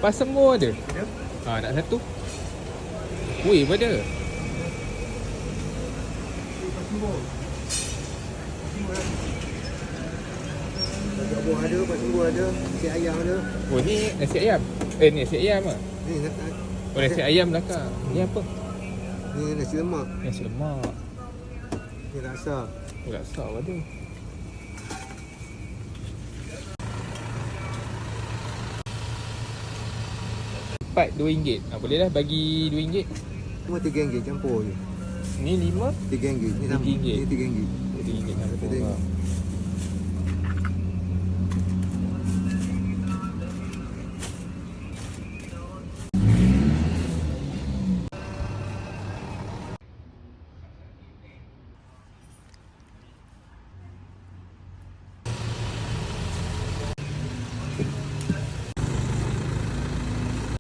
Lepas semua ada. Ada? Nak satu. Kuih pun ada. Bajak buah ada, bajak buah ada, nasi ayam ada. Oh ni nasi ayam. Ni nasi ayam ah. Ni Oh nasi ayam belakang. Ni apa? ni nasi lemak, Nasi lemak. ni laksa. Oh laksa pun ada. Empat RM2. Boleh lah bagi RM2. Cuma RM3 campur je. Ni 5 RM3. Ni sama. RM3. Ni RM3. RM3 nak RM3. berapa?